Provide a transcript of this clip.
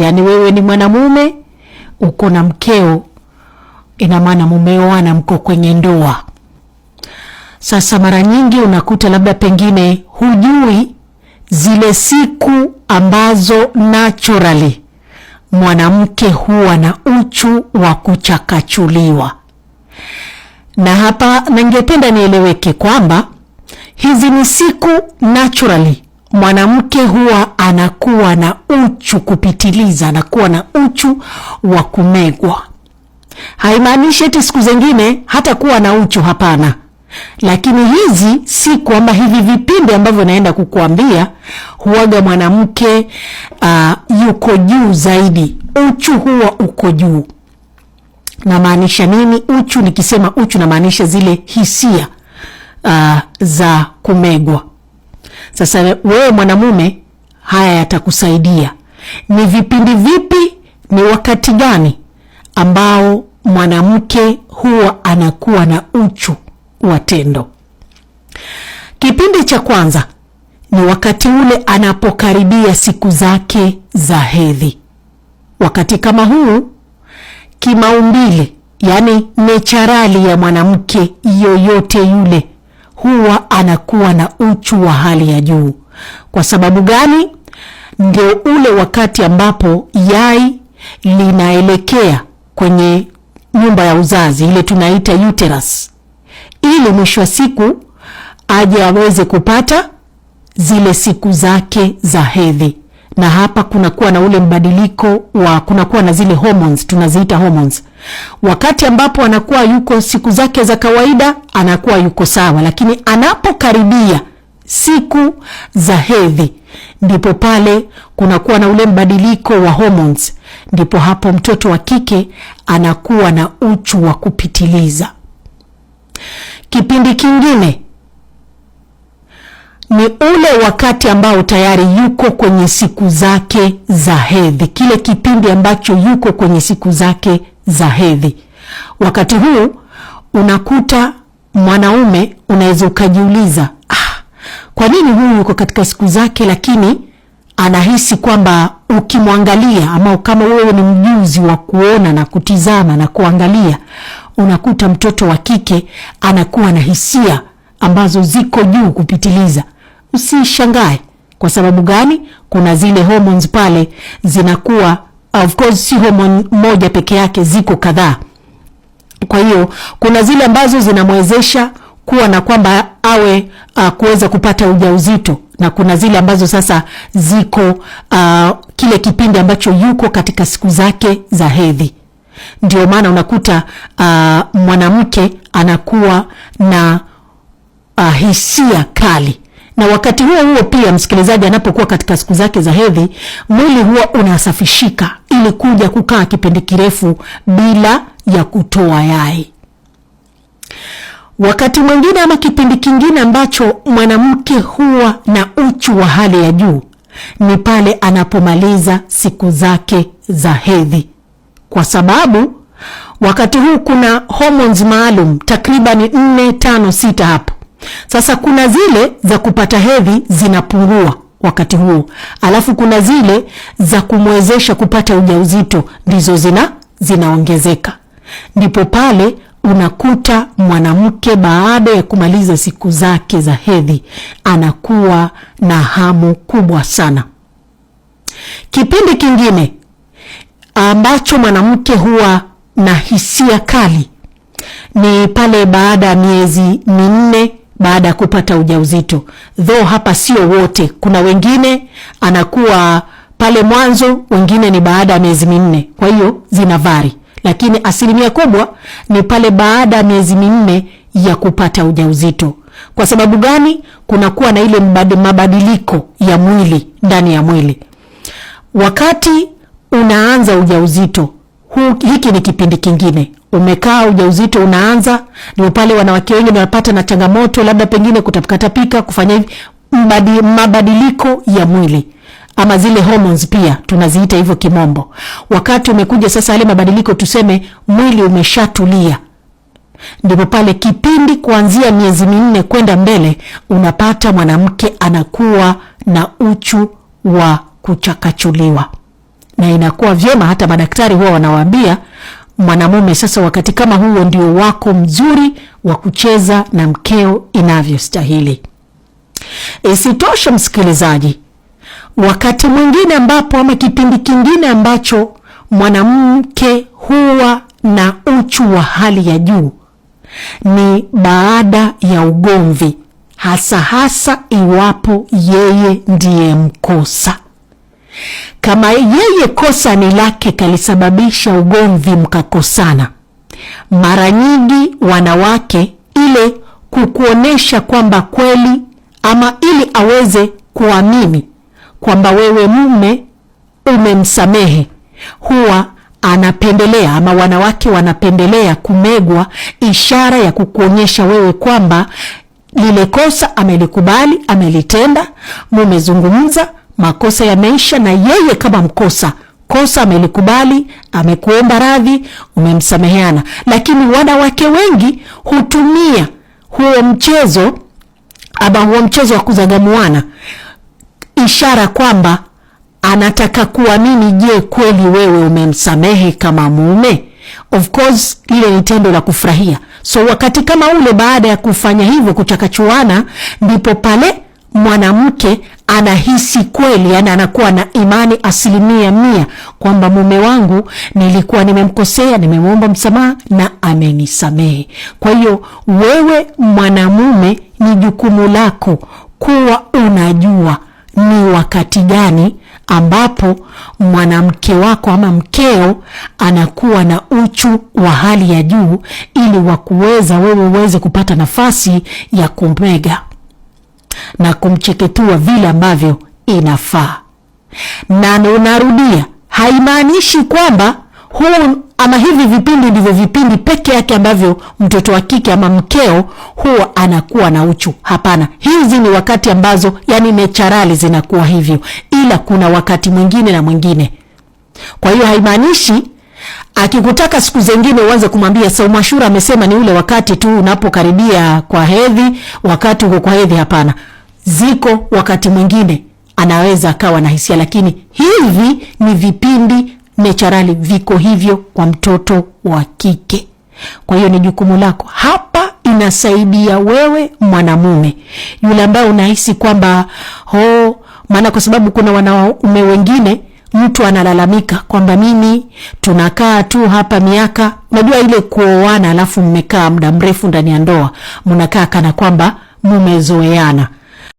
Yani wewe ni mwanamume, uko na mkeo, ina maana mumeoana, mko kwenye ndoa. Sasa mara nyingi unakuta labda pengine hujui zile siku ambazo naturally mwanamke huwa na uchu wa kuchakachuliwa. Na hapa ningependa nieleweke kwamba hizi ni siku naturally mwanamke huwa anakuwa na uchu kupitiliza, anakuwa na uchu wa kumegwa. Haimaanishi eti siku zingine hata kuwa na uchu, hapana. Lakini hizi siku ama hivi vipindi ambavyo naenda kukuambia, huwaga mwanamke yuko juu zaidi. Uchu huwa uko juu. Na maanisha nini uchu? Nikisema uchu na maanisha zile hisia za kumegwa. Sasa wewe mwanamume, haya yatakusaidia. Ni vipindi vipi, ni wakati gani ambao mwanamke huwa anakuwa na uchu wa tendo? Kipindi cha kwanza ni wakati ule anapokaribia siku zake za hedhi. Wakati kama huu kimaumbile, yani necharali ya mwanamke yoyote yule, huwa anakuwa na uchu wa hali ya juu. Kwa sababu gani? Ndio ule wakati ambapo yai linaelekea kwenye nyumba ya uzazi, ile tunaita uterus, ili mwisho wa siku aje aweze kupata zile siku zake za hedhi. Na hapa kunakuwa na ule mbadiliko wa kunakuwa na zile hormones, tunaziita hormones. Wakati ambapo anakuwa yuko siku zake za kawaida, anakuwa yuko sawa, lakini anapokaribia siku za hedhi, ndipo pale kunakuwa na ule mbadiliko wa hormones. Ndipo hapo mtoto wa kike anakuwa na uchu wa kupitiliza. Kipindi kingine ni ule wakati ambao tayari yuko kwenye siku zake za hedhi. Kile kipindi ambacho yuko kwenye siku zake za hedhi. Wakati huu unakuta mwanaume, unaweza ukajiuliza, kwa nini huyu yuko katika siku zake lakini anahisi kwamba ukimwangalia, ama kama wewe ni mjuzi wa kuona na kutizama na kuangalia, unakuta mtoto wa kike anakuwa na hisia ambazo ziko juu kupitiliza. Usishangae. Kwa sababu gani? Kuna zile hormones pale zinakuwa, of course si hormone moja peke yake, ziko kadhaa. Kwa hiyo kuna zile ambazo zinamwezesha kuwa na kwamba awe kuweza kupata ujauzito, na kuna zile ambazo sasa ziko kile kipindi ambacho yuko katika siku zake za hedhi. Ndio maana unakuta mwanamke anakuwa na hisia kali. Na wakati huo pia, msikilizaji, anapokuwa katika siku zake za hedhi, mwili huwa unasafishika ili kuja kukaa kipindi kirefu bila ya kutoa yai. Wakati mwingine ama kipindi kingine ambacho mwanamke huwa na uchu wa hali ya juu ni pale anapomaliza siku zake za hedhi. Kwa sababu wakati huu kuna hormones maalum takriban 4, 5, 6 hapo. Sasa kuna zile za kupata hedhi zinapungua wakati huo. Alafu kuna zile za kumwezesha kupata ujauzito ndizo zinaongezeka. Ndipo pale unakuta mwanamke baada ya kumaliza siku zake za hedhi anakuwa na hamu kubwa sana. Kipindi kingine ambacho mwanamke huwa na hisia kali ni pale baada ya miezi 4 baada ya kupata ujauzito. Though hapa sio wote, kuna wengine anakuwa pale mwanzo, wengine ni baada ya miezi 4. Kwa hiyo zinavari, lakini asilimia kubwa ni pale baada ya miezi 4 ya kupata ujauzito. Kwa sababu gani? Kunakuwa na ile mabadiliko ya mwili ndani ya mwili. Wakati unaanza ujauzito, hiki ni kipindi kingine. Umekaa ujauzito unaanza, ni pale wanawake wengi wanapata na changamoto, labda pengine kutapika, kufanya hivi, mabadiliko ya mwili ama zile hormones pia tunaziita hivyo kimombo. Wakati umekuja sasa yale mabadiliko, tuseme mwili umeshatulia, ndipo pale kipindi kuanzia miezi 4 kwenda mbele unapata mwanamke anakuwa na uchu wa kuchakachuliwa. na inakuwa vyema, hata madaktari huwa wanawaambia mwanamume, sasa wakati kama huo ndio wako mzuri wa kucheza na mkeo inavyostahili. Isitoshe msikilizaji, wakati mwingine ambapo ama kipindi kingine ambacho mwanamke huwa na uchu wa hali ya juu ni baada ya ugomvi, hasa iwapo yeye ndiye mkosa. Kama yeye kosa ni lake kalisababisha ugomvi mkakosana, mara nyingi wanawake, ile kukuonesha kwamba kweli ama ili aweze kuamini kwamba wewe mume umemsamehe, huwa anapendelea ama wanawake wanapendelea kumegwa ishara ya kukuonyesha wewe kwamba lile kosa amelikubali, amelitenda, mumezungumza, makosa yameisha, na yeye kama kosa amelikubali, amekuomba radhi, umemsameheana. Lakini wanawake wengi hutumia huo mchezo wa kuzagamuana, ishara kwamba anataka kuamini, je, kweli wewe umemsamehe kama mume? Of course ile ni tendo la kufurahia. So wakati kama ule, baada ya kufanya hivyo, kuchakachuana, ndipo pale mwanamke anahisi kweli, yani anakuwa na imani 100% kwamba mume wangu nilikuwa nimemkosea, nimemuomba msamaha na amenisamehe. Kwa hiyo wewe mwanamume, ni jukumu lako kuwa unajua ni wakati gani ambapo mwanamke wako ama mkeo anakuwa na uchu wa hali ya juu, ili wakuweza wewe uweze kupata nafasi ya kumega na kumcheketua vile ambavyo inafaa. Na unarudia, haimaanishi kwamba huu ama hivi vipindi ndivyo vipindi peke yake ambavyo mtoto wa kike ama mkeo huwa anakuwa na uchu. Hapana, hizi ni wakati ambazo yani naturally zinakuwa hivyo, ila kuna wakati mwingine na mwingine. Kwa hiyo haimaanishi akikutaka siku zingine uanze kumwambia Saumashura amesema ni ule wakati tu unapokaribia kwa hedhi, wakati uko kwa hedhi. Hapana, ziko wakati mwingine anaweza akawa na hisia, lakini hivi ni vipindi naturally, viko hivyo kwa mtoto wa kike. Kwa hiyo ni jukumu lako hapa. Inasaidia wewe mwanamume yule ambaye unahisi kwamba maana, kwa sababu kuna wanaume wengine mtu analalamika kwamba mimi tunakaa tu hapa miaka, unajua ile kuoana alafu mmekaa muda mrefu ndani ya ndoa, mnakaa kana kwamba mumezoeana.